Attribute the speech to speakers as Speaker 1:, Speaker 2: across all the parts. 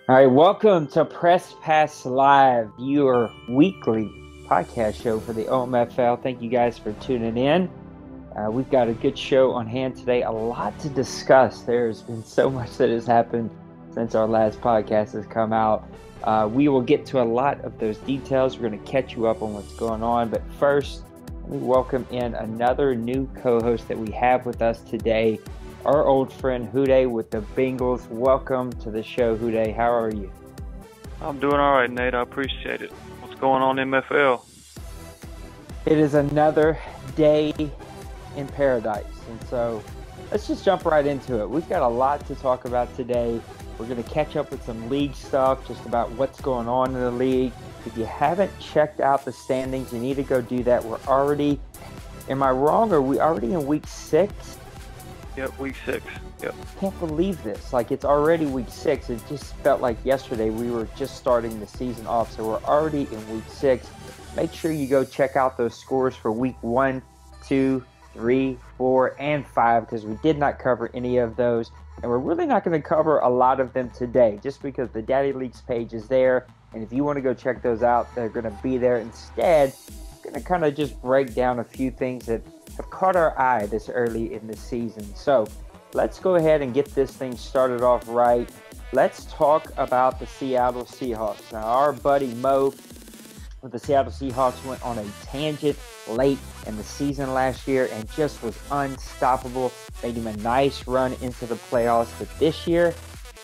Speaker 1: All right, welcome to Press Pass Live, your weekly podcast show for the OMFL. Thank you guys for tuning in. We've got a good show on hand today, a lot to discuss. There's been so much that has happened since our last podcast has come out. We will get to a lot of those details. We're going to catch you up on what's going on. But first, let me welcome in another new co-host that we have with us today. Our old friend WhoDey with the Bengals. Welcome to the show, WhoDey. How are you?
Speaker 2: I'm doing all right, Nate. I appreciate it. What's going on, MFL?
Speaker 1: It is another day in paradise. And so let's just jump right into it. We've got a lot to talk about today. We're going to catch up with some league stuff, just about what's going on in the league. If you haven't checked out the standings, you need to go do that. We're already, am I wrong? Are we already in week 6?
Speaker 2: Yep, week 6. Yep.
Speaker 1: Can't believe this. Like, it's already week 6. It just felt like yesterday we were just starting the season off. So we're already in week 6. Make sure you go check out those scores for week 1, 2, 3, 4, and 5, because we did not cover any of those. And we're really not going to cover a lot of them today, just because the Daddy Leagues page is there. And if you want to go check those out, they're going to be there. Instead, I'm going to kind of just break down a few things that have caught our eye this early in the season. So let's go ahead and get this thing started off right. Let's talk about the Seattle Seahawks. Now, our buddy Mo with the Seattle Seahawks went on a tangent late in the season last year and just was unstoppable. Made him a nice run into the playoffs. But this year,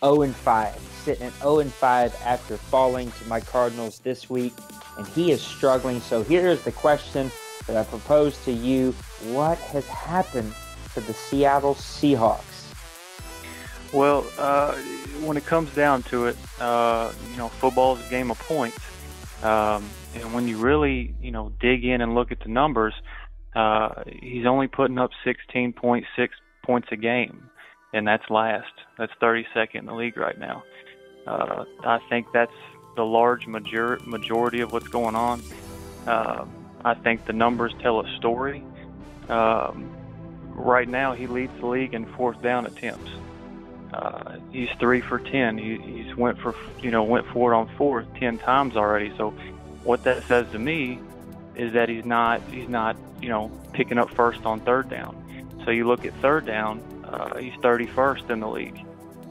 Speaker 1: 0-5. Sitting at 0-5 after falling to my Cardinals this week. And he is struggling. So here's the question that I propose to you. What has happened to the Seattle Seahawks?
Speaker 2: Well, when it comes down to it, football is a game of points. And when you really, dig in and look at the numbers, he's only putting up 16.6 points a game. And that's last. That's 32nd in the league right now. I think that's the large majority of what's going on. I think the numbers tell a story. Right now, he leads the league in fourth down attempts. He's 3 for 10. He's went for it on fourth 10 times already. So, what that says to me is that he's not picking up first on third down. So you look at third down, he's 31st in the league.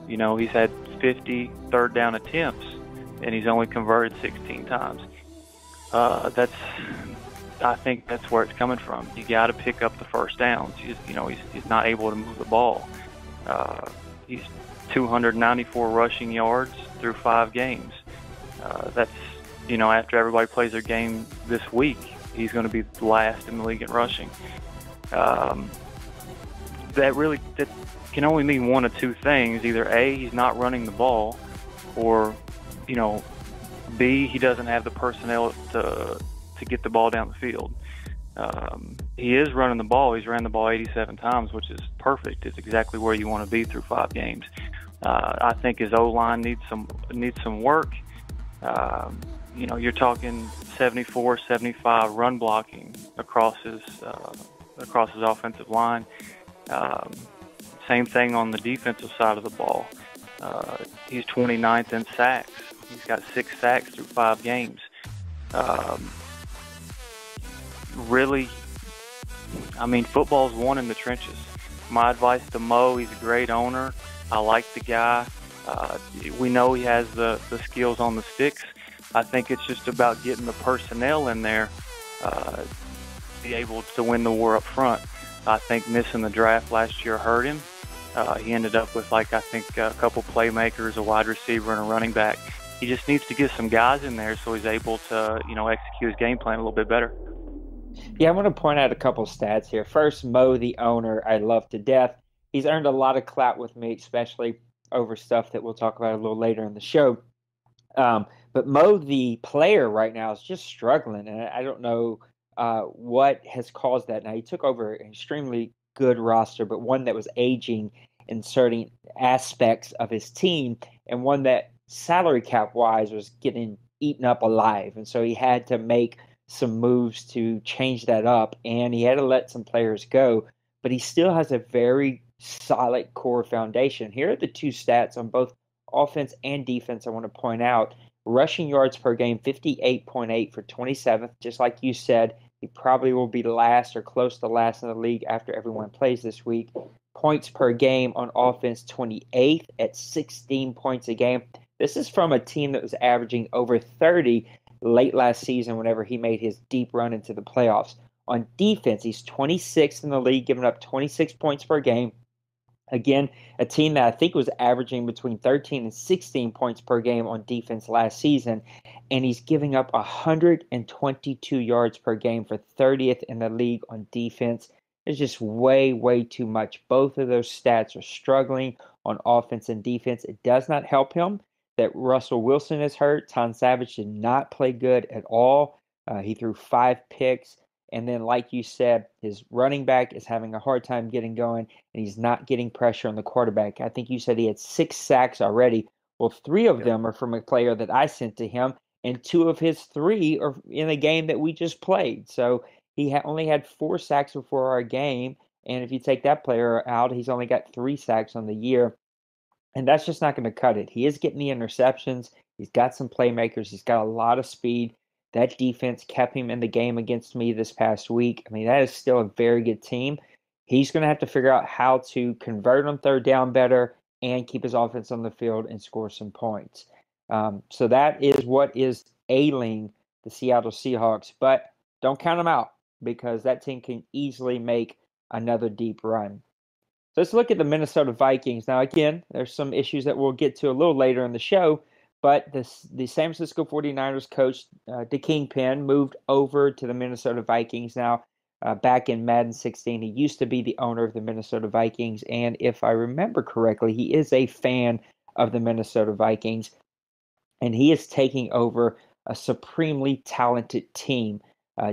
Speaker 2: He's had 50 third down attempts, and he's only converted 16 times. I think that's where it's coming from. You got to pick up the first downs. He's not able to move the ball. He's 294 rushing yards through 5 games. That's after everybody plays their game this week, he's going to be last in the league in rushing. That can only mean one of two things: either A, he's not running the ball, or B, he doesn't have the personnel to get the ball down the field. He is running the ball. He's ran the ball 87 times, which is perfect. It's exactly where you want to be through 5 games. I think his O-line needs some work. You're talking 74, 75 run blocking across his offensive line. Same thing on the defensive side of the ball. He's 29th in sacks. He's got 6 sacks through 5 games. Really, football's won in the trenches. My advice to Mo: he's a great owner. I like the guy. We know he has the skills on the sticks. I think it's just about getting the personnel in there to be able to win the war up front. I think missing the draft last year hurt him. He ended up with, a couple playmakers, a wide receiver, and a running back. He just needs to get some guys in there so he's able to, execute his game plan a little bit better.
Speaker 1: Yeah, I'm going to point out a couple stats here. First, Mo, the owner, I love to death. He's earned a lot of clout with me, especially over stuff that we'll talk about a little later in the show. But Mo, the player right now, is just struggling, and I don't know what has caused that. Now, he took over an extremely good roster, but one that was aging in certain aspects of his team, and one that salary cap-wise was getting eaten up alive. And so he had to make some moves to change that up, and he had to let some players go, but he still has a very solid core foundation. Here are the two stats on both offense and defense, I want to point out. Rushing yards per game, 58.8 for 27th. Just like you said, he probably will be last or close to last in the league after everyone plays this week. Points per game on offense, 28th at 16 points a game. This is from a team that was averaging over 30 late last season whenever he made his deep run into the playoffs. On defense, he's 26th in the league, giving up 26 points per game. Again, a team that I think was averaging between 13 and 16 points per game on defense last season, and he's giving up 122 yards per game for 30th in the league on defense. It's just way, way too much. Both of those stats are struggling on offense and defense. It does not help him that Russell Wilson is hurt. Tom Savage did not play good at all. He threw 5 picks. And then, like you said, his running back is having a hard time getting going, and he's not getting pressure on the quarterback. I think you said he had 6 sacks already. Well, 3 of them are from a player that I sent to him, and 2 of his 3 are in a game that we just played. So he only had 4 sacks before our game, and if you take that player out, he's only got 3 sacks on the year. And that's just not going to cut it. He is getting the interceptions. He's got some playmakers. He's got a lot of speed. That defense kept him in the game against me this past week. I mean, that is still a very good team. He's going to have to figure out how to convert on third down better and keep his offense on the field and score some points. So that is what is ailing the Seattle Seahawks. But don't count them out because that team can easily make another deep run. So let's look at the Minnesota Vikings. Now, again, there's some issues that we'll get to a little later in the show, but the San Francisco 49ers coach, the Kingpin, moved over to the Minnesota Vikings now back in Madden 16. He used to be the owner of the Minnesota Vikings, and if I remember correctly, he is a fan of the Minnesota Vikings, and he is taking over a supremely talented team.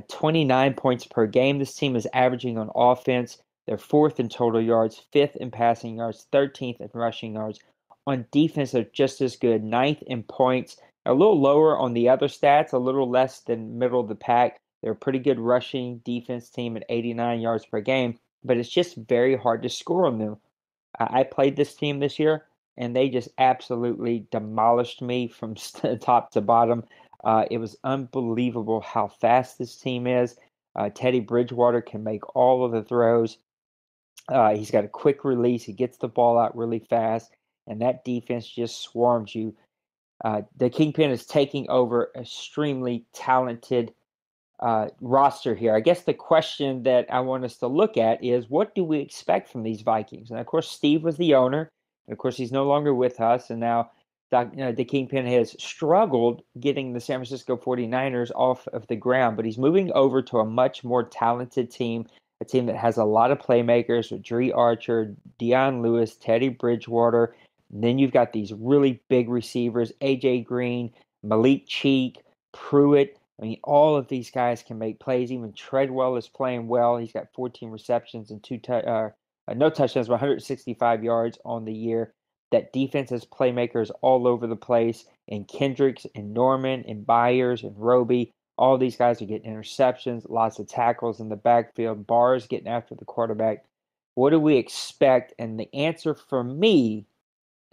Speaker 1: 29 points per game. This team is averaging on offense. They're 4th in total yards, 5th in passing yards, 13th in rushing yards. On defense, they're just as good, 9th in points. A little lower on the other stats, a little less than middle of the pack. They're a pretty good rushing defense team at 89 yards per game, but it's just very hard to score on them. I played this team this year, and they just absolutely demolished me from top to bottom. It was unbelievable how fast this team is. Teddy Bridgewater can make all of the throws. He's got a quick release. He gets the ball out really fast, and that defense just swarms you. The Kingpin is taking over extremely talented roster here. I guess the question that I want us to look at is what do we expect from these Vikings? And of course, Steve was the owner, and of course, he's no longer with us. And now the Kingpin has struggled getting the San Francisco 49ers off of the ground, but he's moving over to a much more talented team. A team that has a lot of playmakers with Dree Archer, Deion Lewis, Teddy Bridgewater. And then you've got these really big receivers, A.J. Green, Malik Cheek, Pruitt. I mean, all of these guys can make plays. Even Treadwell is playing well. He's got 14 receptions and no touchdowns, 165 yards on the year. That defense has playmakers all over the place. And Kendricks and Norman and Byers and Roby. All these guys are getting interceptions, lots of tackles in the backfield, Barrs getting after the quarterback. What do we expect? And the answer for me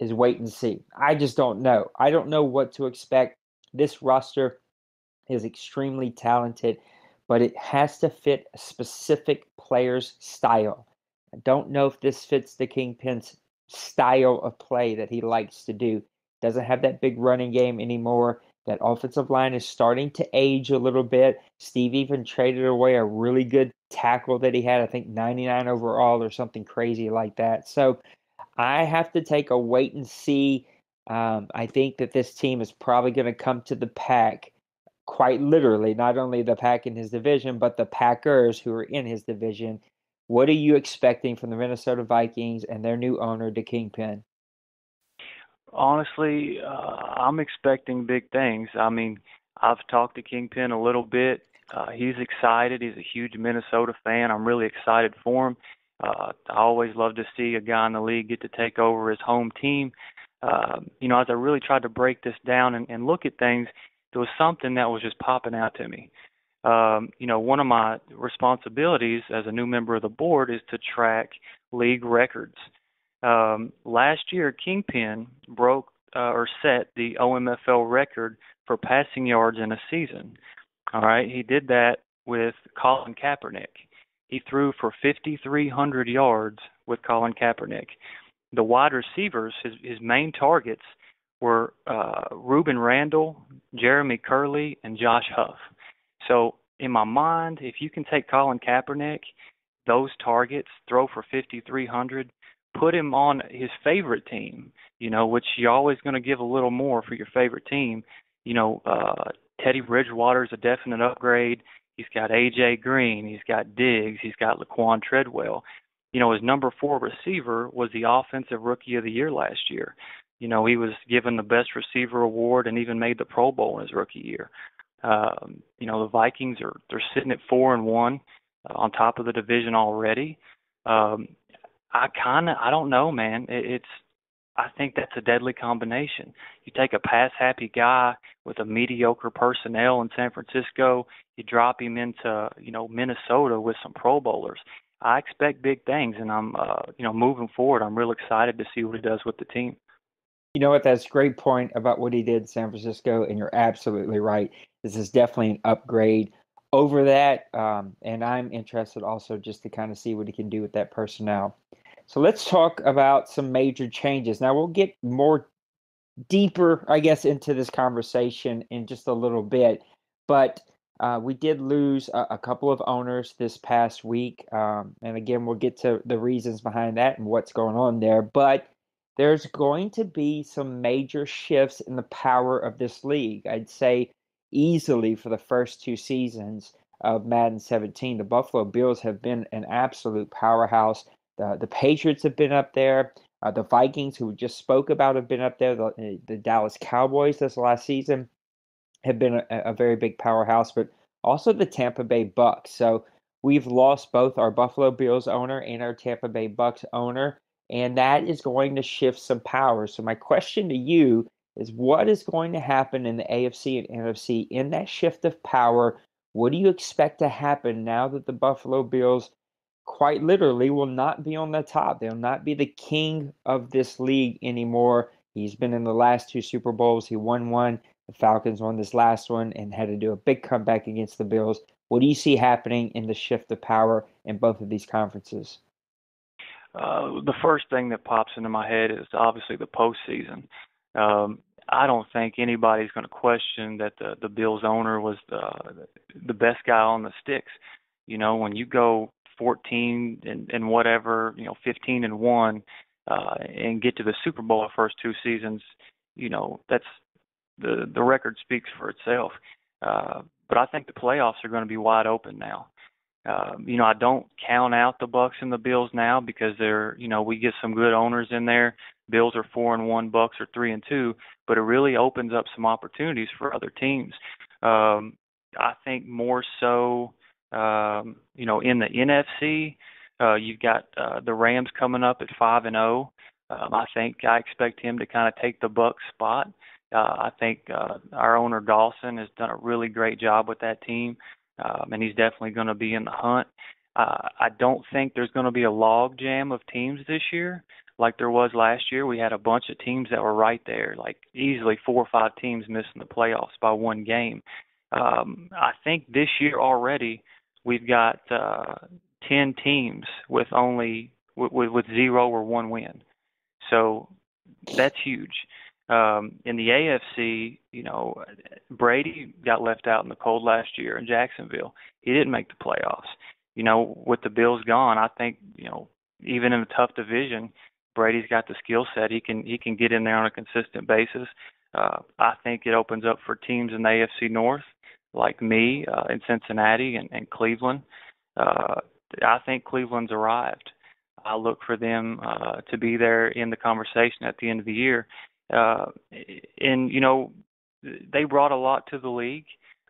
Speaker 1: is wait and see. I just don't know. I don't know what to expect. This roster is extremely talented, but it has to fit a specific player's style. I don't know if this fits the Kingpin's style of play that he likes to do. Doesn't have that big running game anymore. That offensive line is starting to age a little bit. Steve even traded away a really good tackle that he had, I think 99 overall or something crazy like that. So I have to take a wait and see. I think that this team is probably going to come to the pack, quite literally, not only the pack in his division, but the Packers who are in his division. What are you expecting from the Minnesota Vikings and their new owner, the Kingpin?
Speaker 2: Honestly, I'm expecting big things. I mean, I've talked to Kingpin a little bit. He's excited. He's a huge Minnesota fan. I'm really excited for him. I always love to see a guy in the league get to take over his home team. As I really tried to break this down and look at things, there was something that was just popping out to me. One of my responsibilities as a new member of the board is to track league records. Last year, Kingpin broke or set the OMFL record for passing yards in a season. All right, he did that with Colin Kaepernick. He threw for 5,300 yards with Colin Kaepernick. The wide receivers, his main targets were Reuben Randall, Jeremy Curley, and Josh Huff. So in my mind, if you can take Colin Kaepernick, those targets, throw for 5,300, put him on his favorite team, which you're always going to give a little more for your favorite team. Teddy Bridgewater's a definite upgrade. He's got A.J. Green. He's got Diggs. He's got Laquan Treadwell. His number 4 receiver was the Offensive Rookie of the Year last year. He was given the Best Receiver award and even made the Pro Bowl in his rookie year. The Vikings they're sitting at 4-1 on top of the division already. I don't know, man. I think that's a deadly combination. You take a pass-happy guy with a mediocre personnel in San Francisco, you drop him into, Minnesota with some Pro Bowlers. I expect big things, and I'm, moving forward, I'm real excited to see what he does with the team.
Speaker 1: You know what? That's a great point about what he did in San Francisco, and you're absolutely right. This is definitely an upgrade over that, and I'm interested also just to kind of see what he can do with that personnel. So let's talk about some major changes. Now we'll get more deeper, I guess, into this conversation in just a little bit, but we did lose a couple of owners this past week, and again, we'll get to the reasons behind that and what's going on there, but there's going to be some major shifts in the power of this league. I'd say easily for the first 2 seasons of Madden 17, the Buffalo Bills have been an absolute powerhouse. The Patriots have been up there. The Vikings, who we just spoke about, have been up there. The Dallas Cowboys this last season have been a very big powerhouse, but also the Tampa Bay Bucks. So we've lost both our Buffalo Bills owner and our Tampa Bay Bucks owner, and that is going to shift some power. So my question to you is, what is going to happen in the AFC and NFC in that shift of power? What do you expect to happen now that the Buffalo Bills quite literally will not be on the top? They'll not be the king of this league anymore. He's been in the last 2 Super Bowls. He won one. The Falcons won this last one and had to do a big comeback against the Bills. What do you see happening in the shift of power in both of these conferences?
Speaker 2: The first thing that pops into my head is obviously the postseason. I don't think anybody's going to question that the Bills owner was the best guy on the sticks. When you go 14 and whatever, 15-1, and get to the Super Bowl the first 2 seasons, that's the record speaks for itself. But I think the playoffs are going to be wide open now. I don't count out the Bucks and the Bills now because we get some good owners in there. Bills are 4-1, Bucks are 3-2, but it really opens up some opportunities for other teams. I think more so, in the NFC, you've got the Rams coming up at 5-0. I expect him to kind of take the Bucks spot. I think our owner Dawson has done a really great job with that team. And he's definitely going to be in the hunt. I don't think there's going to be a log jam of teams this year like there was last year. We had a bunch of teams that were right there, like easily 4 or 5 teams missing the playoffs by 1 game. I think this year already we've got 10 teams with only with 0 or 1 win. So that's huge. In the AFC, Brady got left out in the cold last year in Jacksonville. He didn't make the playoffs. With the Bills gone, I think, even in a tough division, Brady's got the skill set. He can get in there on a consistent basis. I think it opens up for teams in the AFC North, like me in Cincinnati and Cleveland. I think Cleveland's arrived. I look for them to be there in the conversation at the end of the year. And they brought a lot to the league,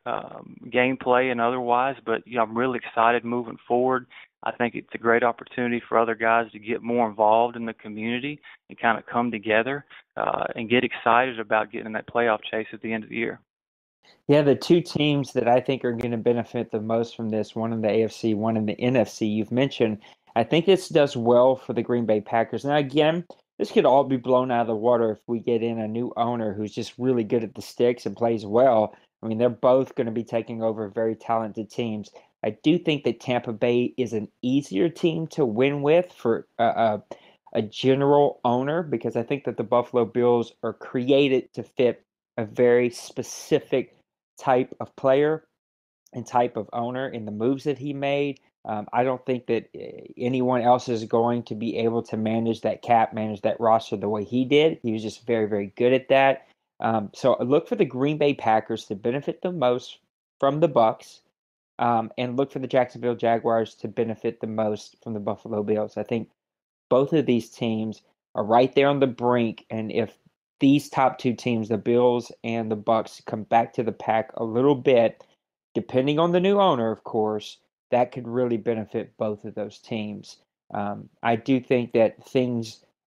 Speaker 2: gameplay and otherwise, but I'm really excited moving forward. I think it's a great opportunity for other guys to get more involved in the community and kind of come together and get excited about getting in that playoff chase at the end of the year.
Speaker 1: Yeah, the 2 teams that I think are going to benefit the most from this, one in the AFC, one in the NFC, you've mentioned. I think this does well for the Green Bay Packers. Now, again, this could all be blown out of the water if we get in a new owner who's just really good at the sticks and plays well. I mean, they're both going to be taking over very talented teams. I do think that Tampa Bay is an easier team to win with for a general owner, because I think that the Buffalo Bills are created to fit a very specific type of player and type of owner in the moves that he made. I don't think that anyone else is going to be able to manage that cap, manage that roster the way he did. He was just very, very good at that. So I look for the Green Bay Packers to benefit the most from the Bucks, and look for the Jacksonville Jaguars to benefit the most from the Buffalo Bills. I think both of these teams are right there on the brink, and if these top two teams, the Bills and the Bucks, come back to the pack a little bit, depending on the new owner, of course, that could really benefit both of those teams. I do think that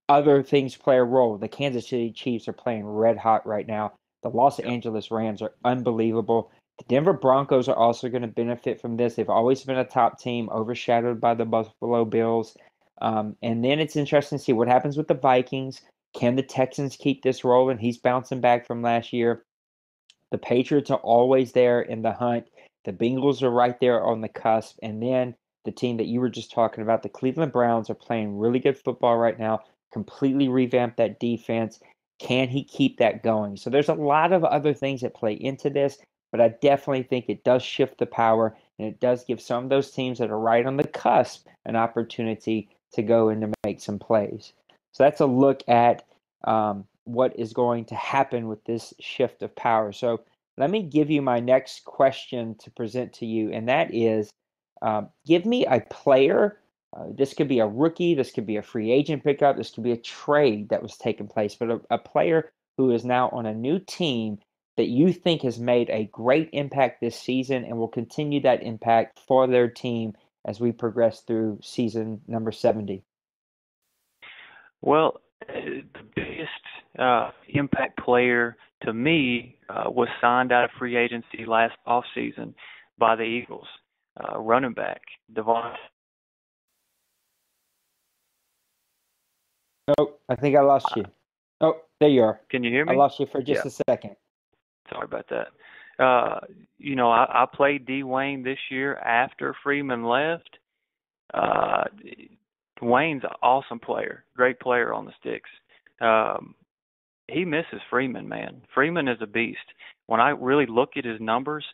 Speaker 1: other things play a role. The Kansas City Chiefs are playing red hot right now. The Los Angeles Rams are unbelievable. The Denver Broncos are also going to benefit from this. They've always been a top team, overshadowed by the Buffalo Bills. And then it's interesting to see what happens with the Vikings. Can the Texans keep this rolling? He's bouncing back from last year. The Patriots are always there in the hunt. The Bengals are right there on the cusp. And then the team that you were just talking about, the Cleveland Browns, are playing really good football right now, completely revamped that defense. Can he keep that going? So there's a lot of other things that play into this, but I definitely think it does shift the power, and it does give some of those teams that are right on the cusp an opportunity to go in to make some plays. So that's a look at what is going to happen with this shift of power. So let me give you my next question to present to you, and that is, give me a player. This could be a rookie, this could be a free agent pickup, this could be a trade that was taking place, but a player who is now on a new team that you think has made a great impact this season and will continue that impact for their team as we progress through season number 70.
Speaker 2: Well, the biggest impact player to me was signed out of free agency last offseason by the Eagles, running back Devon.
Speaker 1: Oh, I think I lost you. Oh, there you are.
Speaker 2: Can you hear
Speaker 1: I
Speaker 2: me?
Speaker 1: lost you for just
Speaker 2: Yeah.
Speaker 1: a second.
Speaker 2: Sorry about that. I played Dwayne this year after Freeman left. Dwayne's an awesome player, great player on the sticks. He misses Freeman, man. Freeman is a beast. When I really look at his numbers,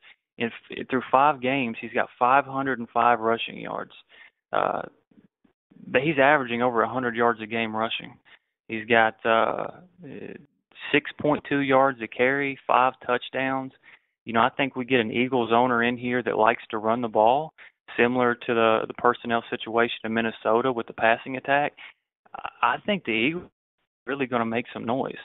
Speaker 2: through 5 games, he's got 505 rushing yards. He's averaging over 100 yards a game rushing. He's got 6.2 yards a carry, 5 touchdowns. I think we get an Eagles owner in here that likes to run the ball, similar to the personnel situation in Minnesota with the passing attack. I think the Eagles are really going to make some noise.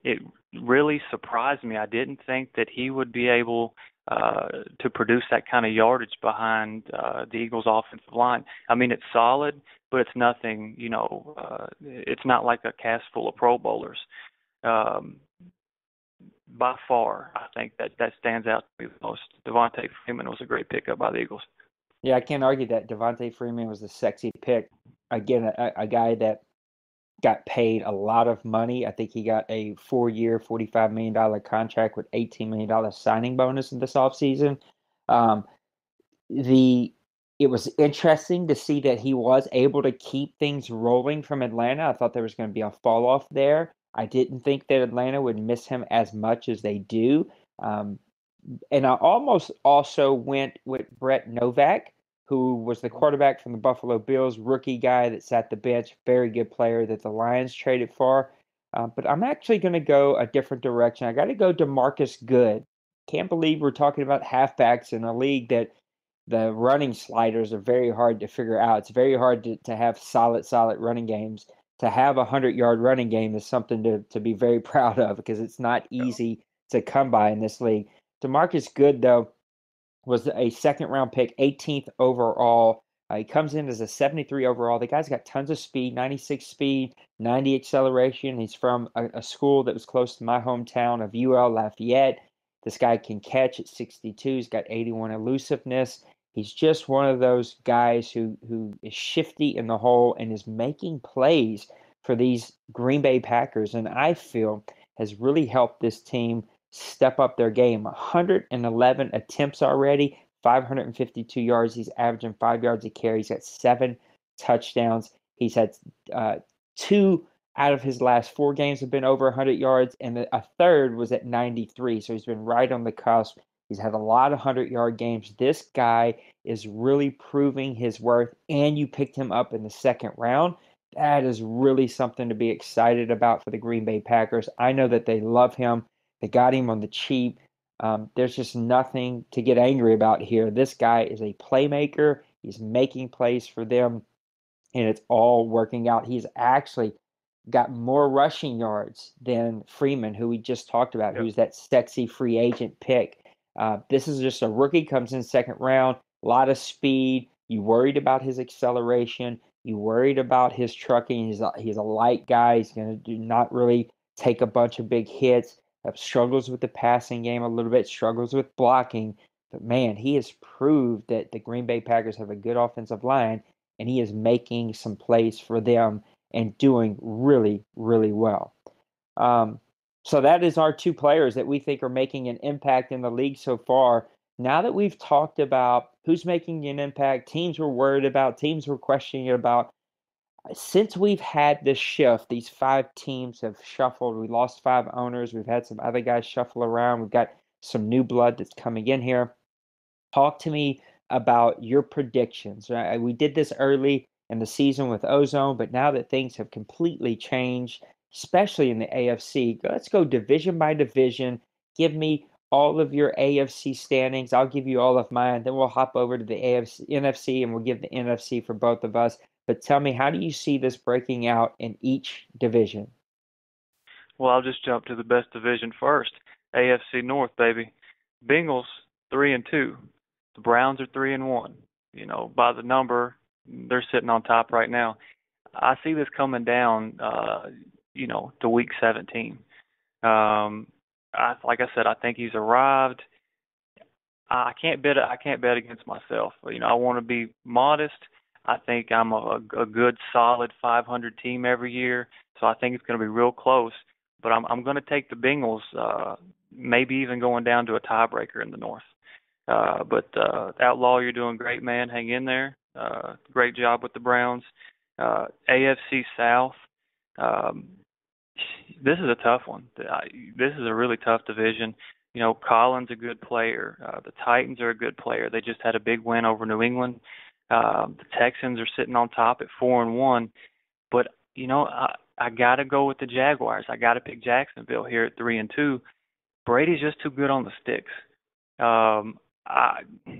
Speaker 2: It really surprised me. I didn't think that he would be able to produce that kind of yardage behind the Eagles' offensive line. I mean, it's solid, but it's nothing, it's not like a cast full of Pro Bowlers. By far, I think that stands out to me the most. Devontae Freeman was a great pickup by the Eagles.
Speaker 1: Yeah, I can't argue that Devontae Freeman was the sexy pick. Again, a guy that got paid a lot of money. I think he got a 4-year, $45 million contract with $18 million signing bonus in this offseason. It was interesting to see that he was able to keep things rolling from Atlanta. I thought there was going to be a fall off there. I didn't think that Atlanta would miss him as much as they do. And I almost also went with Brett Novak, who was the quarterback from the Buffalo Bills, rookie guy that sat the bench, very good player that the Lions traded for. But I'm actually going to go a different direction. I got to go DeMarcus Good. Can't believe we're talking about halfbacks in a league that the running sliders are very hard to figure out. It's very hard to have solid running games. To have a 100-yard running game is something to be very proud of, because it's not easy to come by in this league. DeMarcus Good, though, was a second-round pick, 18th overall. He comes in as a 73 overall. The guy's got tons of speed, 96 speed, 90 acceleration. He's from a school that was close to my hometown of UL Lafayette. This guy can catch at 62. He's got 81 elusiveness. He's just one of those guys who is shifty in the hole and is making plays for these Green Bay Packers, and I feel has really helped this team step up their game. 111 attempts already, 552 yards. He's averaging 5 yards a carry. He's got 7 touchdowns. He's had 2 out of his last 4 games have been over 100 yards, and a third was at 93. So he's been right on the cusp. He's had a lot of 100-yard games. This guy is really proving his worth, and you picked him up in the second round. That is really something to be excited about for the Green Bay Packers. I know that they love him. They got him on the cheap. There's just nothing to get angry about here. This guy is a playmaker. He's making plays for them, and it's all working out. He's actually got more rushing yards than Freeman, who we just talked about, who's that sexy free agent pick. This is just a rookie, comes in second round, a lot of speed. You worried about his acceleration. You worried about his trucking. He's a light guy. He's going to do not really take a bunch of big hits. Struggles with the passing game a little bit, struggles with blocking. But man, he has proved that the Green Bay Packers have a good offensive line, and he is making some plays for them and doing really, really well. So that is our 2 players that we think are making an impact in the league so far. Now that we've talked about who's making an impact, teams we're worried about, teams we're questioning about, since we've had this shift, these 5 teams have shuffled. We lost 5 owners. We've had some other guys shuffle around. We've got some new blood that's coming in here. Talk to me about your predictions. Right? We did this early in the season with Ozone, but now that things have completely changed, especially in the AFC, let's go division by division. Give me all of your AFC standings. I'll give you all of mine. Then we'll hop over to the NFC, and we'll give the NFC for both of us. But tell me, how do you see this breaking out in each division?
Speaker 2: Well, I'll just jump to the best division first. AFC North, baby. Bengals 3-2. The Browns are 3-1. You know, by the number, they're sitting on top right now. I see this coming down, to week 17. Like I said, I think he's arrived. I can't bet against myself. You know, I want to be modest. I think I'm a good, solid 500 team every year, so I think it's going to be real close. But I'm going to take the Bengals, maybe even going down to a tiebreaker in the North. But Outlaw, you're doing great, man. Hang in there. Great job with the Browns. AFC South. This is a tough one. This is a really tough division. You know, Collins a good player. The Titans are a good player. They just had a big win over New England. The Texans are sitting on top at 4-1. But you know, I got to go with the Jaguars. I got to pick Jacksonville here at 3-2. Brady's just too good on the sticks.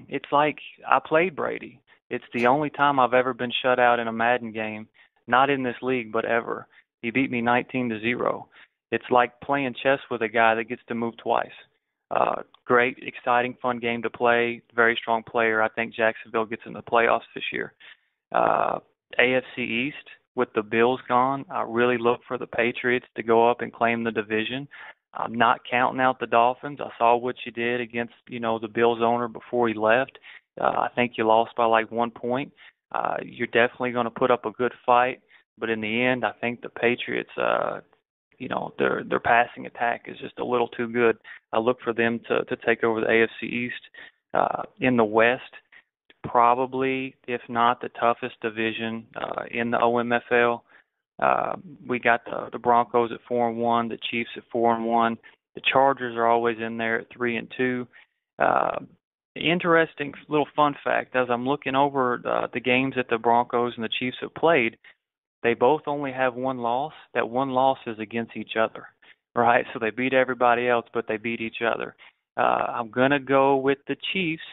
Speaker 2: It's like I played Brady. It's the only time I've ever been shut out in a Madden game, not in this league, but ever. He beat me 19-0. It's like playing chess with a guy that gets to move twice. Great, exciting, fun game to play. Very strong player. I think Jacksonville gets in the playoffs this year. AFC East, with the Bills gone, I really look for the Patriots to go up and claim the division. I'm not counting out the Dolphins. I saw what you did against, the Bills owner before he left. I think you lost by like 1 point. You're definitely going to put up a good fight, but in the end, I think the Patriots, their passing attack is just a little too good. I look for them to take over the AFC East. In the West, probably, if not the toughest division in the OMFL. We got the Broncos at 4-1, the Chiefs at 4-1. The Chargers are always in there at 3-2. Interesting little fun fact: as I'm looking over the games that the Broncos and the Chiefs have played, they both only have one loss. That one loss is against each other, right? So they beat everybody else, but they beat each other. I'm gonna go with the Chiefs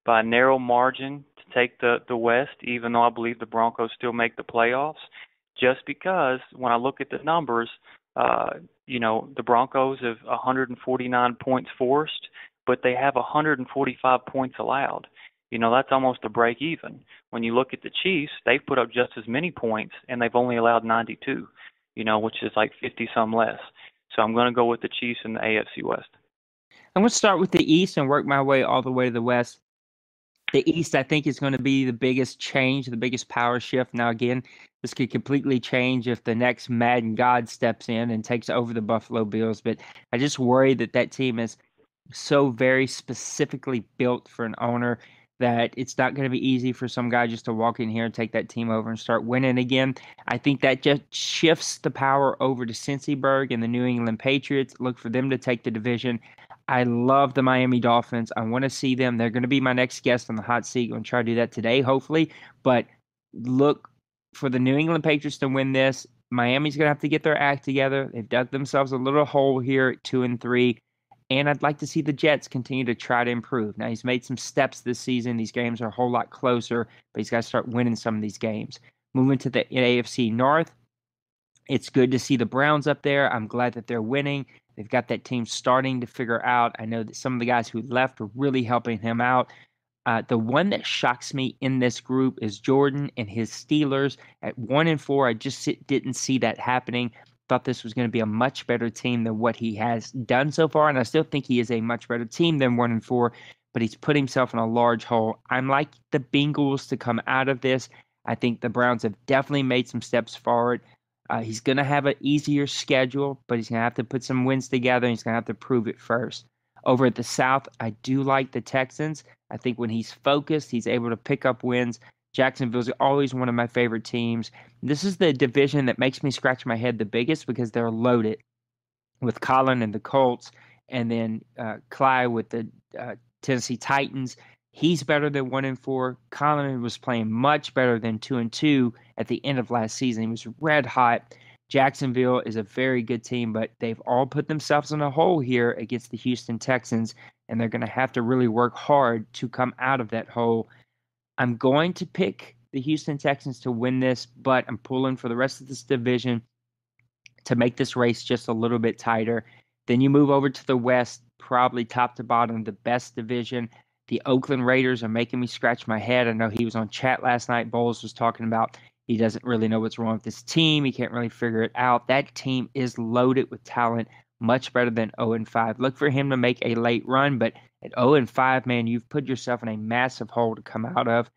Speaker 2: by a narrow margin to take the West, even though I believe the Broncos still make the playoffs. Just because when I look at the numbers, the Broncos have 149 points forced, but they have 145 points allowed. That's almost a break even. When you look at the Chiefs, they've put up just as many points, and they've only allowed 92, which is like 50-some less. So I'm going to go with the Chiefs in the AFC West.
Speaker 1: I'm going to start with the East and work my way all the way to the West. The East, I think, is going to be the biggest change, the biggest power shift. Now, again, this could completely change if the next Madden God steps in and takes over the Buffalo Bills. But I just worry that that team is so very specifically built for an owner that it's not going to be easy for some guy just to walk in here and take that team over and start winning again. I think that just shifts the power over to Cincyberg and the New England Patriots. Look for them to take the division. I love the Miami Dolphins. I want to see them. They're going to be my next guest on the hot seat. I'm going to try to do that today, hopefully. But look for the New England Patriots to win this. Miami's going to have to get their act together. They've dug themselves a little hole here at 2-3. And I'd like to see the Jets continue to try to improve. Now, he's made some steps this season. These games are a whole lot closer, but he's got to start winning some of these games. Moving to the AFC North, it's good to see the Browns up there. I'm glad that they're winning. They've got that team starting to figure out. I know that some of the guys who left are really helping him out. The one that shocks me in this group is Jordan and his Steelers at 1-4. I just didn't see that happening. Thought this was going to be a much better team than what he has done so far, and I still think he is a much better team than 1-4. But he's put himself in a large hole. I'm like the Bengals to come out of this. I think the Browns have definitely made some steps forward. He's going to have an easier schedule, but he's going to have to put some wins together, and he's going to have to prove it first. Over at the South, I do like the Texans. I think when he's focused, he's able to pick up wins. Jacksonville's always one of my favorite teams. This is the division that makes me scratch my head the biggest because they're loaded with Colin and the Colts, and then Clyde with the Tennessee Titans. He's better than 1-4. Colin was playing much better than 2-2 at the end of last season. He was red hot. Jacksonville is a very good team, but they've all put themselves in a hole here against the Houston Texans, and they're going to have to really work hard to come out of that hole. I'm going to pick the Houston Texans to win this, but I'm pulling for the rest of this division to make this race just a little bit tighter. Then you move over to the West, probably top to bottom, the best division. The Oakland Raiders are making me scratch my head. I know he was on chat last night. Bowles was talking about he doesn't really know what's wrong with this team. He can't really figure it out. That team is loaded with talent, much better than 0-5. Look for him to make a late run, but at 0-5, man, you've put yourself in a massive hole to come out of.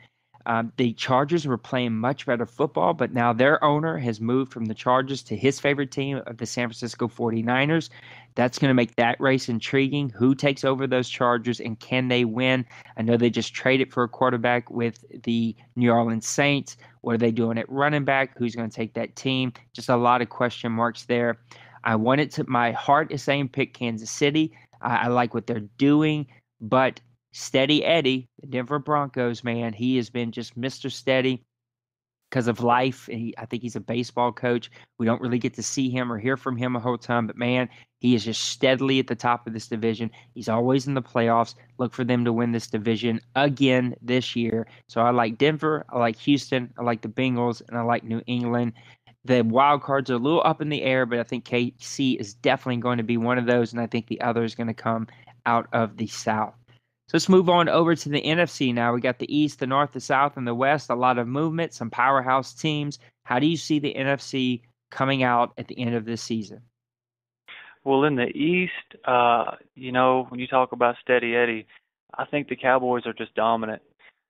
Speaker 1: The Chargers were playing much better football, but now their owner has moved from the Chargers to his favorite team of the San Francisco 49ers. That's going to make that race intriguing. Who takes over those Chargers and can they win? I know they just traded for a quarterback with the New Orleans Saints. What are they doing at running back? Who's going to take that team? Just a lot of question marks there. My heart is saying pick Kansas City. I like what they're doing, but Steady Eddie, the Denver Broncos, man, he has been just Mr. Steady because of life. I think he's a baseball coach. We don't really get to see him or hear from him a whole time, but man, he is just steadily at the top of this division. He's always in the playoffs. Look for them to win this division again this year. So I like Denver, I like Houston, I like the Bengals, and I like New England. The wild cards are a little up in the air, but I think KC is definitely going to be one of those, and I think the other is going to come out of the South. So let's move on over to the NFC now. We got the East, the North, the South, and the West. A lot of movement, some powerhouse teams. How do you see the NFC coming out at the end of this season?
Speaker 2: Well, in the East, when you talk about Steady Eddie, I think the Cowboys are just dominant.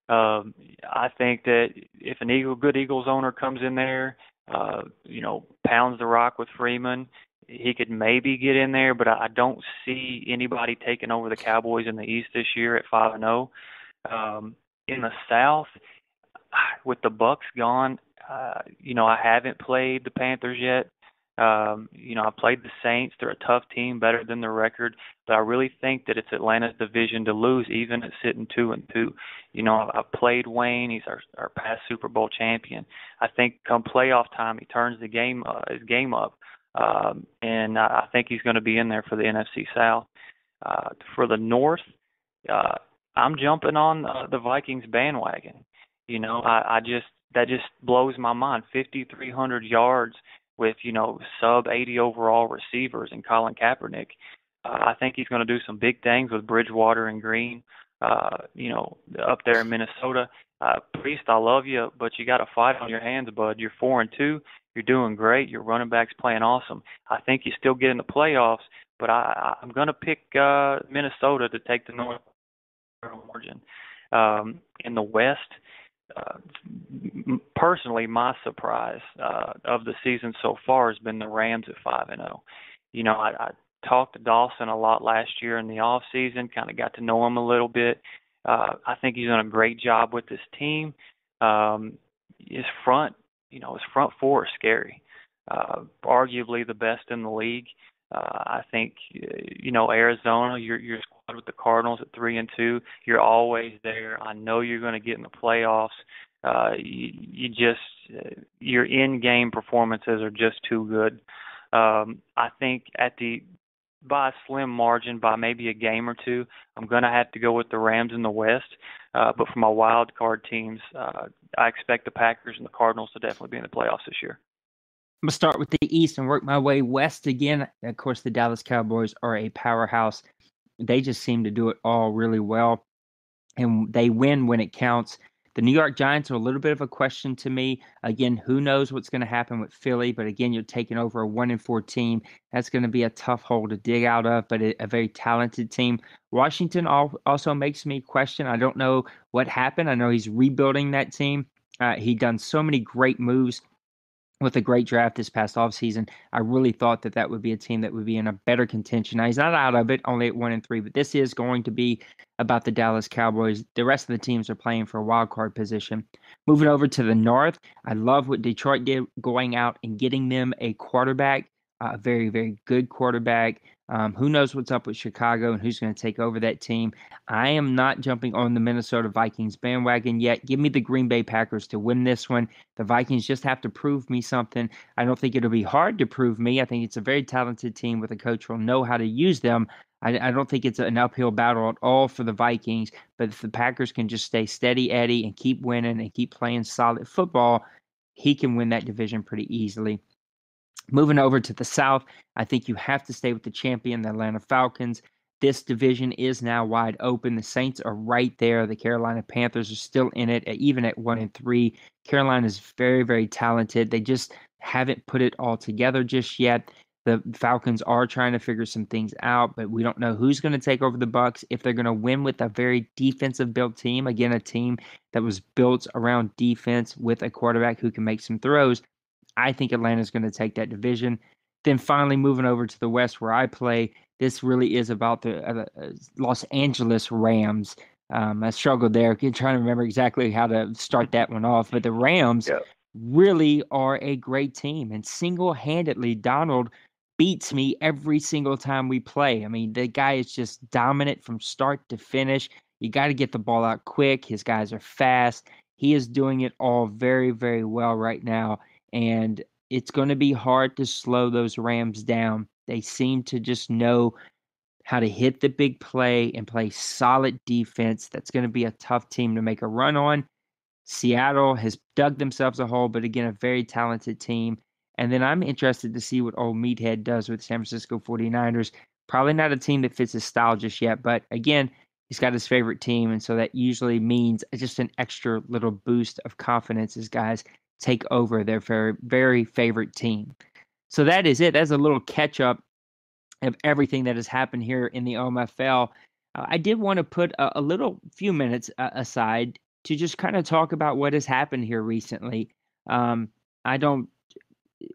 Speaker 2: I think that if good Eagles owner comes in there, pounds the rock with Freeman, he could maybe get in there, but I don't see anybody taking over the Cowboys in the East this year at 5-0. In the South, with the Bucks gone, I haven't played the Panthers yet. I played the Saints. They're a tough team, better than their record, but I really think that it's Atlanta's division to lose, even at sitting 2-2. I've played Wayne. He's our past Super Bowl champion. I think come playoff time, he turns his game up. And I think he's going to be in there for the NFC South. For the North, I'm jumping on the Vikings bandwagon. That just blows my mind. 5,300 yards with sub 80 overall receivers and Colin Kaepernick. I think he's going to do some big things with Bridgewater and Green. Up there in Minnesota. Priest, I love you, but you got a fight on your hands, bud. You're 4-2. You're doing great. Your running back's playing awesome. I think you still get in the playoffs, but I'm going to pick Minnesota to take the North margin. In the West, uh, personally, my surprise of the season so far has been the Rams at 5-0. I talked to Dawson a lot last year in the off season, kind of got to know him a little bit. I think he's done a great job with this team. Um, his front, his front four is scary. Arguably the best in the league. I think Arizona, your squad with the Cardinals at 3-2, you're always there. I know you're going to get in the playoffs. Your in-game performances are just too good. I think by a slim margin, by maybe a game or two, I'm going to have to go with the Rams in the West. But for my wild card teams, I expect the Packers and the Cardinals to definitely be in the playoffs this year.
Speaker 1: I'm going to start with the East and work my way west again. Of course, the Dallas Cowboys are a powerhouse. They just seem to do it all really well, and they win when it counts. The New York Giants are a little bit of a question to me. Again, who knows what's going to happen with Philly, but again, you're taking over a 1-4 team. That's going to be a tough hole to dig out of, but a very talented team. Washington also makes me question. I don't know what happened. I know he's rebuilding that team. He done so many great moves with a great draft this past offseason. I really thought that would be a team that would be in a better contention. Now, he's not out of it, only at 1-3, but this is going to be about the Dallas Cowboys. The rest of the teams are playing for a wild card position. Moving over to the North, I love what Detroit did going out and getting them a quarterback, a very, very good quarterback. Who knows what's up with Chicago and who's going to take over that team. I am not jumping on the Minnesota Vikings bandwagon yet. Give me the Green Bay Packers to win this one. The Vikings just have to prove me something. I don't think it'll be hard to prove me. I think it's a very talented team with a coach who will know how to use them. I don't think it's an uphill battle at all for the Vikings, but if the Packers can just stay steady Eddie and keep winning and keep playing solid football, he can win that division pretty easily. Moving over to the South, I think you have to stay with the champion, the Atlanta Falcons. This division is now wide open. The Saints are right there. The Carolina Panthers are still in it, even at 1-3. Carolina is very, very talented. They just haven't put it all together just yet. The Falcons are trying to figure some things out, but we don't know who's going to take over the Bucs, if they're going to win with a very defensive built team. Again, a team that was built around defense with a quarterback who can make some throws. I think Atlanta's going to take that division. Then finally moving over to the West where I play, this really is about the Los Angeles Rams. I struggled there, trying to remember exactly how to start that one off. But the Rams really are a great team. And single-handedly, Donald beats me every single time we play. I mean, the guy is just dominant from start to finish. You got to get the ball out quick. His guys are fast. He is doing it all very, very well right now. And it's going to be hard to slow those Rams down. They seem to just know how to hit the big play and play solid defense. That's going to be a tough team to make a run on. Seattle has dug themselves a hole, but again, a very talented team. And then I'm interested to see what old Meathead does with San Francisco 49ers. Probably not a team that fits his style just yet, but again, he's got his favorite team, and so that usually means just an extra little boost of confidence as guys take over their very, very favorite team. So that is it. That's a little catch up of everything that has happened here in the OMFL. I did want to put a little few minutes aside to just kind of talk about what has happened here recently. I don't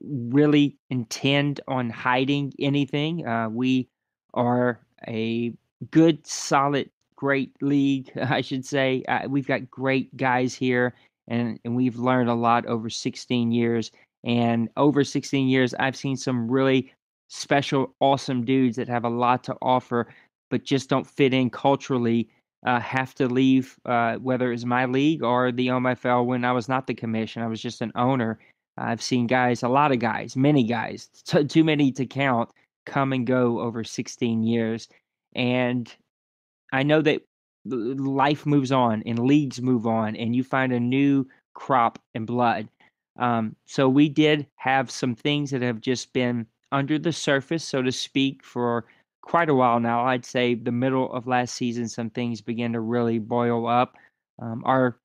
Speaker 1: really intend on hiding anything. We are a good, solid, great league, I should say. We've got great guys here, and we've learned a lot over 16 years. And over 16 years, I've seen some really special, awesome dudes that have a lot to offer, but just don't fit in culturally, have to leave, whether it's my league or the OMFL when I was not the commission. I was just an owner. I've seen guys, a lot of guys, many guys, too many to count, come and go over 16 years. And I know that life moves on and leagues move on, and you find a new crop and blood. So we did have some things that have just been under the surface, so to speak, for quite a while now. I'd say the middle of last season, some things began to really boil up. Our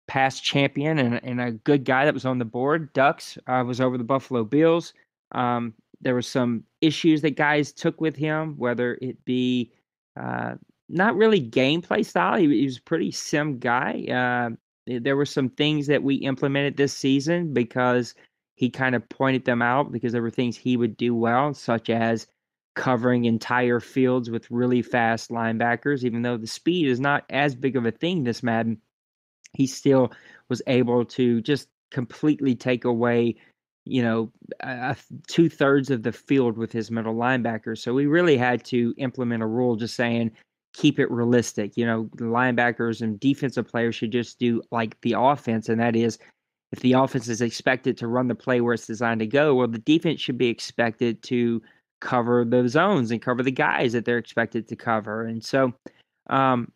Speaker 1: past champion and a good guy that was on the board, Ducks, was over the Buffalo Bills. There were some issues that guys took with him, whether it be not really gameplay style. He was a pretty sim guy. There were some things that we implemented this season because he kind of pointed them out because there were things he would do well, such as covering entire fields with really fast linebackers. Even though the speed is not as big of a thing this Madden, he still was able to just completely take away, you know, 2/3 of the field with his middle linebackers. So we really had to implement a rule just saying, keep it realistic. You know, the linebackers and defensive players should just do like the offense, and that is, if the offense is expected to run the play where it's designed to go, well, the defense should be expected to cover the zones and cover the guys that they're expected to cover. And so, um,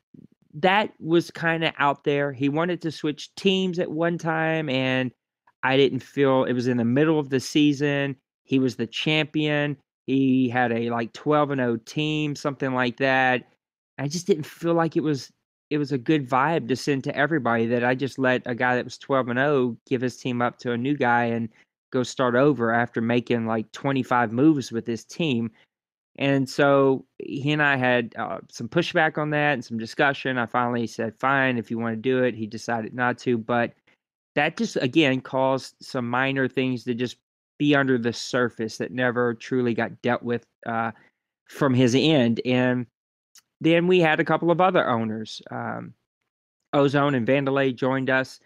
Speaker 1: that was kind of out there. He wanted to switch teams at one time, and I didn't feel it was in the middle of the season. He was the champion. He had a like 12-0 team, something like that. I just didn't feel like it was a good vibe to send to everybody that I just let a guy that was 12-0 give his team up to a new guy and go start over after making like 25 moves with his team. And so he and I had some pushback on that and some discussion. I finally said, fine, if you want to do it. He decided not to. But that just, again, caused some minor things to just be under the surface that never truly got dealt with from his end. And then we had a couple of other owners. Ozone and Vandalay joined us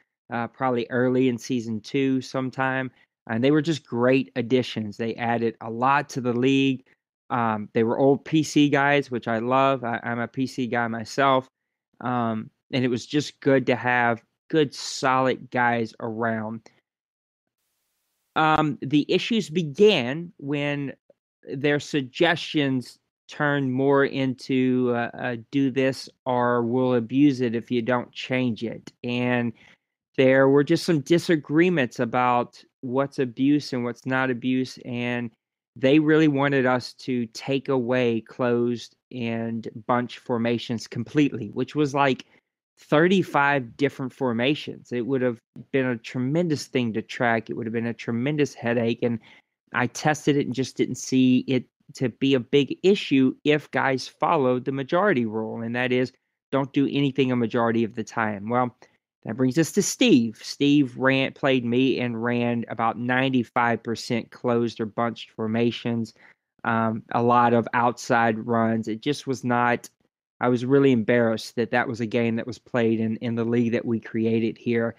Speaker 1: probably early in season 2 sometime. And they were just great additions. They added a lot to the league. They were old PC guys, which I love. I'm a PC guy myself. And it was just good to have good, solid guys around. The issues began when their suggestions turned more into do this or we'll abuse it if you don't change it. And there were just some disagreements about what's abuse and what's not abuse. And they really wanted us to take away closed and bunch formations completely, which was like 35 different formations. It would have been a tremendous thing to track. It would have been a tremendous headache. And I tested it and just didn't see it to be a big issue if guys followed the majority rule. And that is, don't do anything a majority of the time. Well, that brings us to Steve. Steve played me and ran about 95% closed or bunched formations, a lot of outside runs. It just was not. I was really embarrassed that that was a game that was played in the league that we created here.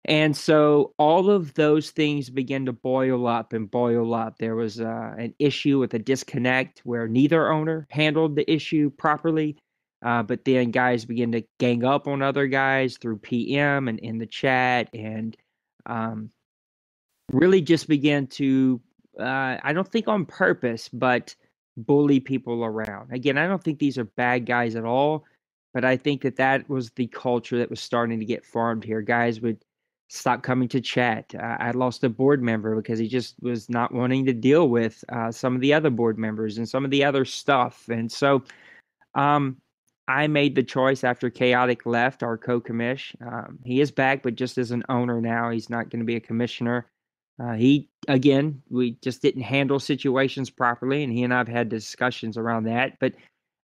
Speaker 1: And so all of those things began to boil up and boil up. There was an issue with a disconnect where neither owner handled the issue properly. But then guys begin to gang up on other guys through PM and in the chat, and really just began to, I don't think on purpose, but bully people around. Again, I don't think these are bad guys at all, but I think that that was the culture that was starting to get formed here. Guys would stop coming to chat. I lost a board member because he just was not wanting to deal with some of the other board members and some of the other stuff. And so, I made the choice after Chaotic left, our co-commish. He is back, but just as an owner now. He's not going to be a commissioner. We just didn't handle situations properly, and he and I have had discussions around that. But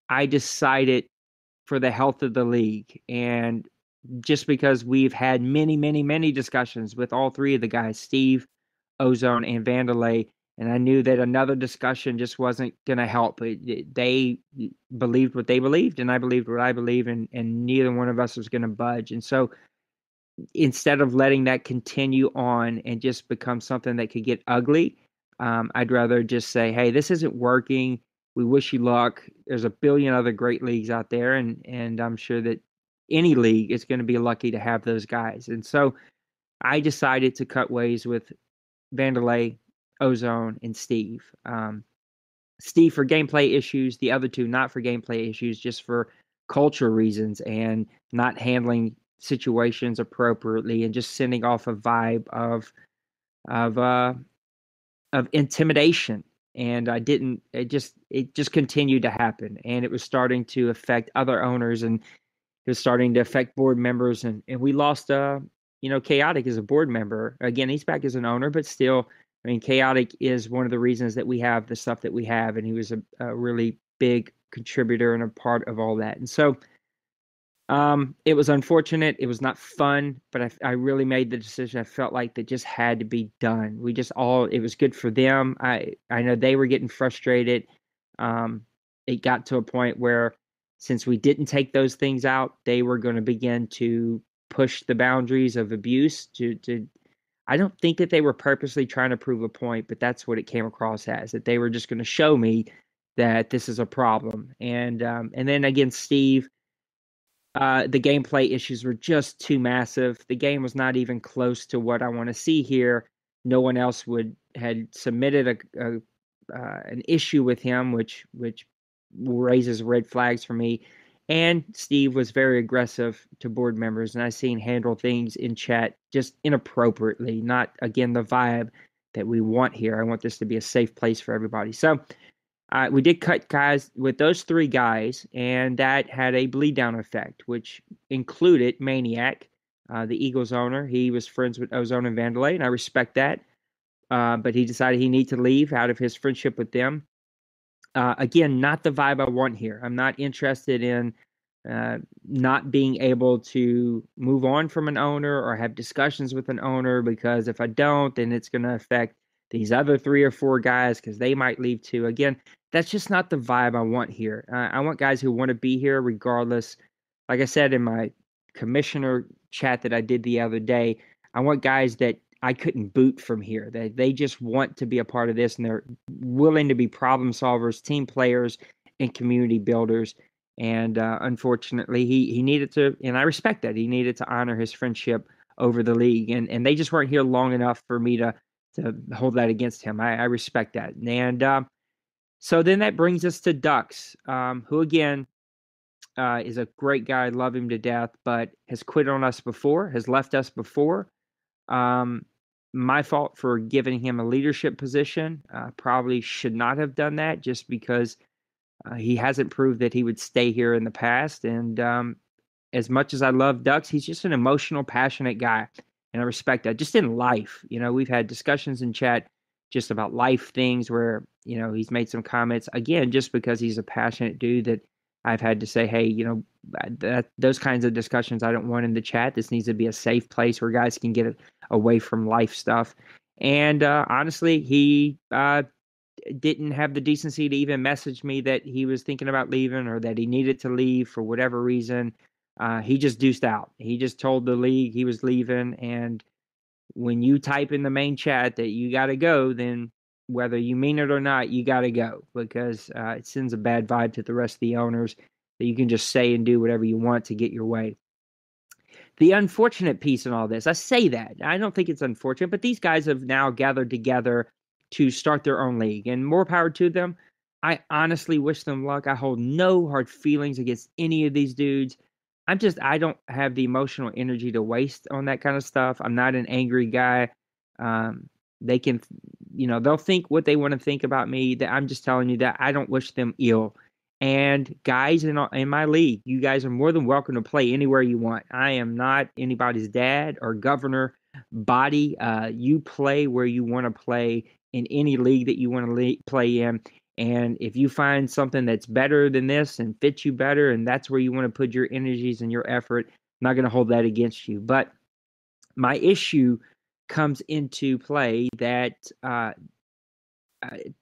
Speaker 1: I decided for the health of the league, and just because we've had many, many, many discussions with all three of the guys, Steve, Ozone, and Vandalay, and I knew that another discussion just wasn't going to help. They believed what they believed, and I believed what I believed, and neither one of us was going to budge. And so instead of letting that continue on and just become something that could get ugly, I'd rather just say, hey, this isn't working. We wish you luck. There's a billion other great leagues out there, and I'm sure that any league is going to be lucky to have those guys. And so I decided to cut ways with Vandalay, Ozone, and Steve. Steve for gameplay issues, the other two not for gameplay issues, just for culture reasons and not handling situations appropriately and just sending off a vibe of intimidation. And I didn't. It just continued to happen, and it was starting to affect other owners, and it was starting to affect board members, and we lost. Chaotic is a board member. Again, he's back as an owner, but still, I mean, Chaotic is one of the reasons that we have the stuff that we have, and he was a really big contributor and a part of all that. And so it was unfortunate. It was not fun, but I really made the decision. I felt like that just had to be done. It was good for them. I know they were getting frustrated. It got to a point where since we didn't take those things out, they were going to begin to push the boundaries of abuse I don't think that they were purposely trying to prove a point, but that's what it came across as, that they were just going to show me that this is a problem. And then against Steve, the gameplay issues were just too massive. The game was not even close to what I want to see here. No one else had submitted an issue with him, which raises red flags for me. And Steve was very aggressive to board members, and I seen handle things in chat just inappropriately. Not again the vibe that we want here. I want this to be a safe place for everybody. So we did cut guys with those 3 guys, and that had a bleed down effect, which included Maniac, the Eagles owner. He was friends with Ozone and Vandalay, and I respect that. But he decided he needed to leave out of his friendship with them. Again, not the vibe I want here. I'm not interested in not being able to move on from an owner or have discussions with an owner, because if I don't, then it's going to affect these other 3 or 4 guys because they might leave too. Again, that's just not the vibe I want here. I want guys who want to be here regardless. Like I said in my commissioner chat that I did the other day, I want guys that I couldn't boot from here. They just want to be a part of this, and they're willing to be problem solvers, team players, and community builders. And unfortunately, he needed to, and I respect that, he needed to honor his friendship over the league. And they just weren't here long enough for me to hold that against him. I respect that. And so then that brings us to Ducks, who again is a great guy. Love him to death, but has quit on us before, has left us before. My fault for giving him a leadership position. Probably should not have done that, just because he hasn't proved that he would stay here in the past. And as much as I love Ducks, he's just an emotional, passionate guy, and I respect that. Just in life, we've had discussions in chat just about life things where he's made some comments, again, just because he's a passionate dude, that I've had to say, hey, those kinds of discussions I don't want in the chat. This needs to be a safe place where guys can get away from life stuff. And honestly, he didn't have the decency to even message me that he was thinking about leaving or that he needed to leave for whatever reason. He just deuced out. He just told the league he was leaving. And when you type in the main chat that you got to go, then whether you mean it or not, you got to go, because it sends a bad vibe to the rest of the owners that you can just say and do whatever you want to get your way. The unfortunate piece in all this, I say that, I don't think it's unfortunate, but these guys have now gathered together to start their own league, and more power to them. I honestly wish them luck. I hold no hard feelings against any of these dudes. I don't have the emotional energy to waste on that kind of stuff. I'm not an angry guy. They can, they'll think what they want to think about me. That I'm just telling you that I don't wish them ill. And guys in my league, you guys are more than welcome to play anywhere you want. I am not anybody's dad or governor body. You play where you want to play in any league that you want to play in. And if you find something that's better than this and fits you better, and that's where you want to put your energies and your effort, I'm not going to hold that against you. But my issue comes into play that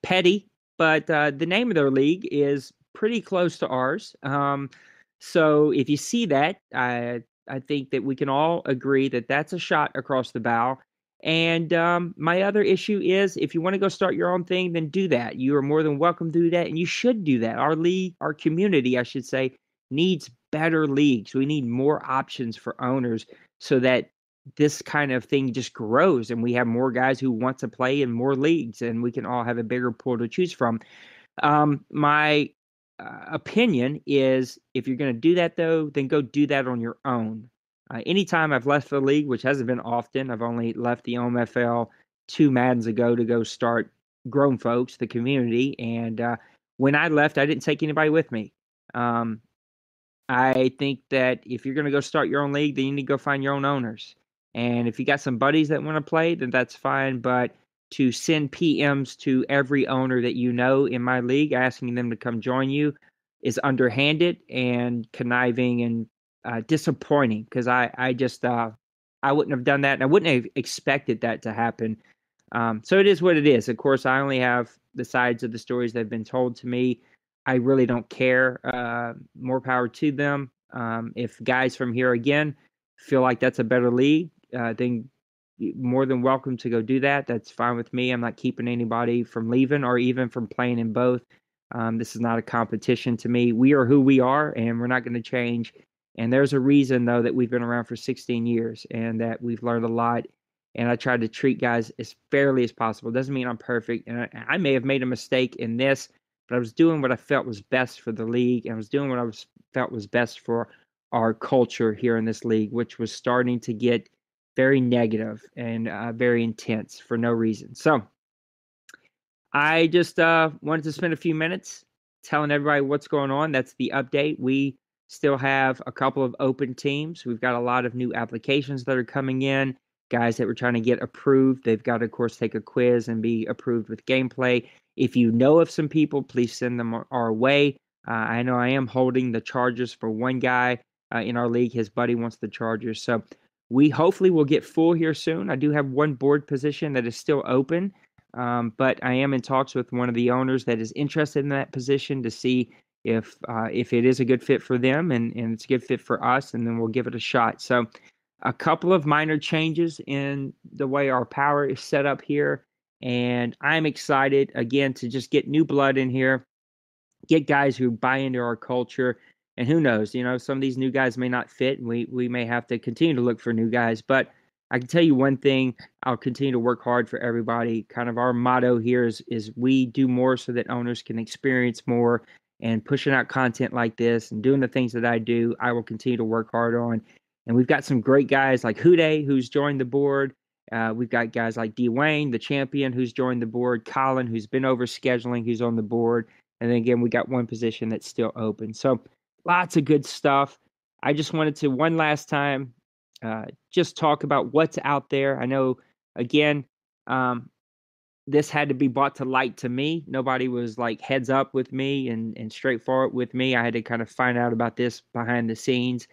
Speaker 1: petty, but the name of their league is pretty close to ours. So if you see that, I think that we can all agree that that's a shot across the bow. And my other issue is, if you want to go start your own thing, then do that. You are more than welcome to do that, and you should do that. Our league, our community, I should say, needs better leagues. We need more options for owners so that this kind of thing just grows and we have more guys who want to play in more leagues, and we can all have a bigger pool to choose from. My opinion is, if you're going to do that, though, then go do that on your own. Anytime I've left the league, which hasn't been often, I've only left the OMFL 2 Maddens ago to go start Grown Folks, the community. And when I left, I didn't take anybody with me. I think that if you're going to go start your own league, then you need to go find your own owners. And if you got some buddies that want to play, then that's fine. But to send PMs to every owner that you know in my league, asking them to come join you, is underhanded and conniving and disappointing, because I just I wouldn't have done that, and I wouldn't have expected that to happen. So it is what it is. Of course, I only have the sides of the stories that have been told to me. I really don't care. More power to them. If guys from here again feel like that's a better league, then more than welcome to go do that. That's fine with me. I'm not keeping anybody from leaving or even from playing in both. This is not a competition to me. We are who we are, and we're not going to change. And there's a reason, though, that we've been around for 16 years and that we've learned a lot. And I try to treat guys as fairly as possible. Doesn't mean I'm perfect. And I may have made a mistake in this, but I was doing what I felt was best for the league, and I was doing what felt was best for our culture here in this league, which was starting to get very negative and very intense for no reason. So I just wanted to spend a few minutes telling everybody what's going on. That's the update. We still have a couple of open teams. We've got a lot of new applications that are coming in, guys that we're trying to get approved. They've got to, of course, take a quiz and be approved with gameplay. If you know of some people, please send them our way. I know I am holding the Chargers for one guy in our league. His buddy wants the Chargers. So we hopefully will get full here soon. I do have one board position that is still open. But I am in talks with one of the owners that is interested in that position to see if it is a good fit for them and it's a good fit for us, and then we'll give it a shot. So a couple of minor changes in the way our power is set up here, and I'm excited, again, to just get new blood in here, get guys who buy into our culture, and who knows, some of these new guys may not fit, and we may have to continue to look for new guys, but I can tell you one thing, I'll continue to work hard for everybody. Kind of our motto here is we do more so that owners can experience more, and pushing out content like this and doing the things that I do, I will continue to work hard on. And we've got some great guys like WhoDey, who's joined the board. We've got guys like Dwayne, the champion, who's joined the board. Colin, who's been over scheduling, who's on the board. And then again, we got one position that's still open. So lots of good stuff. I just wanted to, one last time, just talk about what's out there. I know, again, this had to be brought to light to me. Nobody was like heads up with me and straightforward with me. I had to kind of find out about this behind the scenes.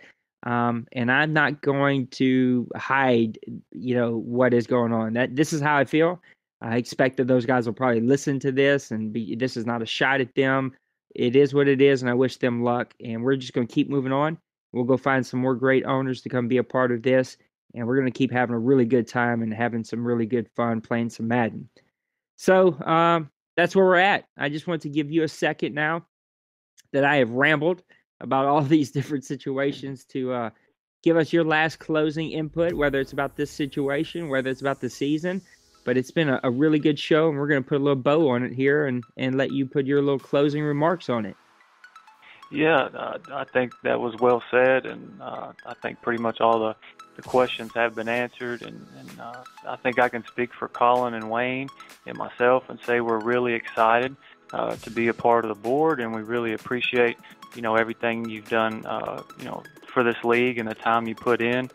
Speaker 1: And I'm not going to hide, what is going on. This is how I feel. I expect that those guys will probably listen to this and this is not a shot at them. It is what it is, and I wish them luck. And we're just going to keep moving on. We'll go find some more great owners to come be a part of this, and we're going to keep having a really good time and having some really good fun playing some Madden. So that's where we're at. I just want to give you a second now that I have rambled about all these different situations to give us your last closing input, whether it's about this situation, whether it's about the season. But it's been a really good show, and we're going to put a little bow on it here and let you put your little closing remarks on it.
Speaker 2: Yeah, I think that was well said, and I think pretty much all the questions have been answered, and I think I can speak for Colin and Wayne and myself and say we're really excited to be a part of the board, and we really appreciate, everything you've done, for this league and the time you put in,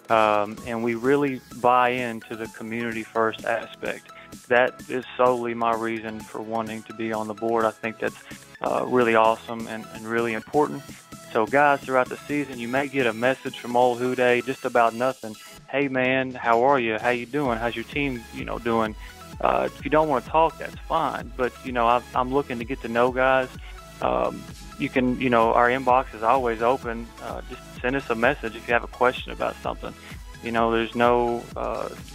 Speaker 2: and we really buy into the community first aspect. That is solely my reason for wanting to be on the board. I think that's really awesome and really important. So guys, throughout the season, you may get a message from old WhoDey just about nothing. Hey man, how are you? How you doing? How's your team, doing? If you don't want to talk, that's fine. But, I'm looking to get to know guys. You can, our inbox is always open. Just send us a message if you have a question about something. There's no,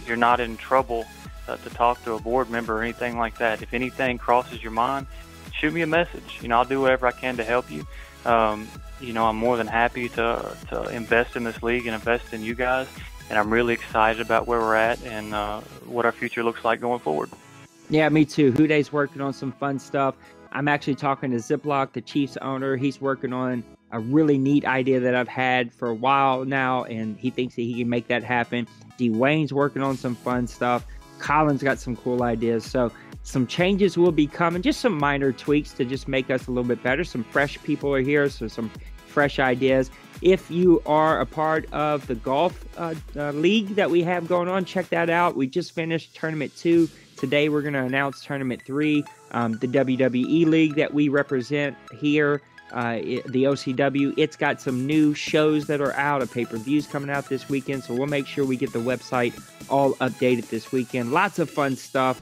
Speaker 2: you're not in trouble to talk to a board member or anything like that. If anything crosses your mind, shoot me a message. I'll do whatever I can to help you. I'm more than happy to invest in this league and invest in you guys. And I'm really excited about where we're at and what our future looks like going forward.
Speaker 1: Yeah, me too. WhoDey's working on some fun stuff. I'm actually talking to Ziploc, the Chiefs owner. He's working on a really neat idea that I've had for a while now, and he thinks that he can make that happen. Dwayne's working on some fun stuff. Colin's got some cool ideas. So some changes will be coming, just some minor tweaks to just make us a little bit better. Some fresh people are here, so some fresh ideas. If you are a part of the golf league that we have going on, check that out. We just finished Tournament 2. Today we're going to announce Tournament 3, the WWE League that we represent here. the OCW. It's got some new shows that are out, a pay-per-views coming out this weekend, so we'll make sure we get the website all updated this weekend. Lots of fun stuff.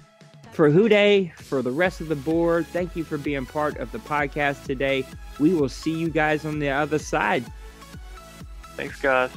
Speaker 1: For WhoDey, for the rest of the board, thank you for being part of the podcast today. We will see you guys on the other side.
Speaker 2: Thanks, guys.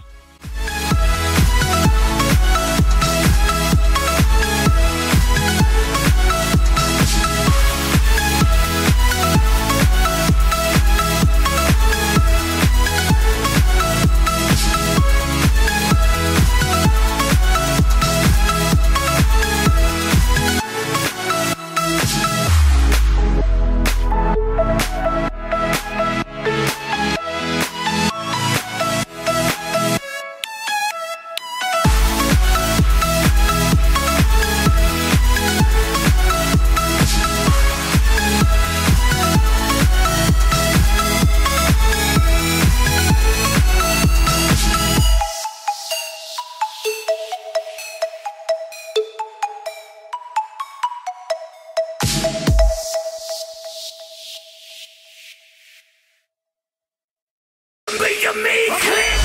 Speaker 3: Be to me,